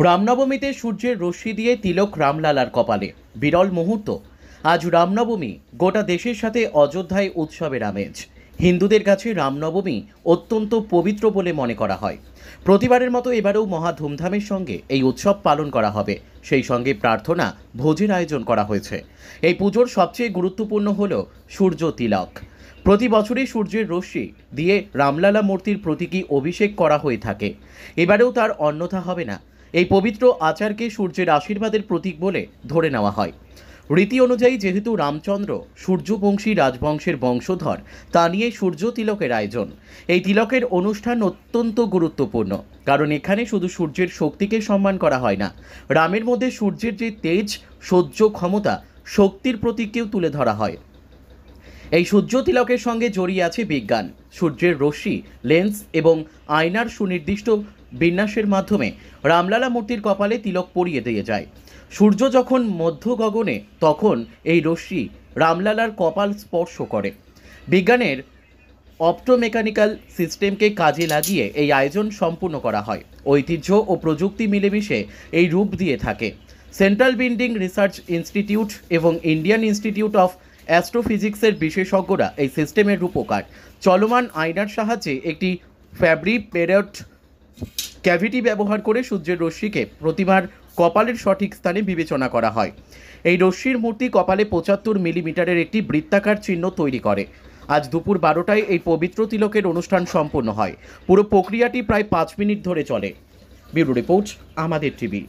রামনবমীতে সূর্যের রশ্মি দিয়ে তিলক রামলালার কপালে, বিরল মুহূর্ত। আজ রামনবমী, গোটা দেশের সাথে অযোধ্যায় উৎসবের আমেজ। হিন্দুদের কাছে রামনবমী অত্যন্ত পবিত্র বলে মনে করা হয়। প্রতিবারের মতো এবারেও মহা ধুমধামের সঙ্গে এই উৎসব পালন করা হবে। সেই সঙ্গে প্রার্থনা ভোজের আয়োজন করা হয়েছে। এই পুজোর সবচেয়ে গুরুত্বপূর্ণ হল সূর্য তিলক। প্রতি বছরই সূর্যের রশ্মি দিয়ে রামলালা মূর্তির প্রতীকী অভিষেক করা হয়ে থাকে। এবারেও তার অন্যথা হবে না। এই পবিত্র আচারকে সূর্যের আশীর্বাদের প্রতীক বলে ধরে নেওয়া হয়। রীতি অনুযায়ী যেহেতু রামচন্দ্র সূর্যবংশী রাজবংশের বংশধর, তা নিয়ে সূর্য তিলকের আয়োজন। এই তিলকের অনুষ্ঠান অত্যন্ত গুরুত্বপূর্ণ, কারণ এখানে শুধু সূর্যের শক্তিকে সম্মান করা হয় না, রামের মধ্যে সূর্যের যে তেজ, সহ্য ক্ষমতা, শক্তির প্রতীককেও তুলে ধরা হয়। এই সূর্য তিলকের সঙ্গে জড়িয়ে আছে বিজ্ঞান। সূর্যের রশ্মি, লেন্স এবং আয়নার সুনির্দিষ্ট বিন্যাসের মাধ্যমে রামলালা মূর্তির কপালে তিলক পরিয়ে দিয়ে যায়। সূর্য যখন মধ্য গগনে, তখন এই রশ্মি রামলালার কপাল স্পর্শ করে। বিজ্ঞানের অপটোমেকানিক্যাল সিস্টেমকে কাজে লাগিয়ে এই আয়োজন সম্পূর্ণ করা হয়। ঐতিহ্য ও প্রযুক্তি মিলেমিশে এই রূপ দিয়ে থাকে। সেন্ট্রাল বিল্ডিং রিসার্চ ইনস্টিটিউট এবং ইন্ডিয়ান ইনস্টিটিউট অফ অ্যাস্ট্রোফিজিক্সের বিশেষজ্ঞরা এই সিস্টেমের রূপকার। চলমান আয়নার সাহায্যে একটি ফ্যাব্রিকেটেড ক্যাভিটি ব্যবহার করে সূর্যের রশ্মিকে প্রতিমার কপালের সঠিক স্থানে বিবেচনা করা হয়। এই রশ্মির মূর্তি কপালে 75 মিলিমিটারের একটি বৃত্তাকার চিহ্ন তৈরি করে। আজ দুপুর 12টায় এই পবিত্র তিলকের অনুষ্ঠান সম্পন্ন হয়। পুরো প্রক্রিয়াটি প্রায় 5 মিনিট ধরে চলে। ব্যুরো রিপোর্ট, আমাদের টিভি।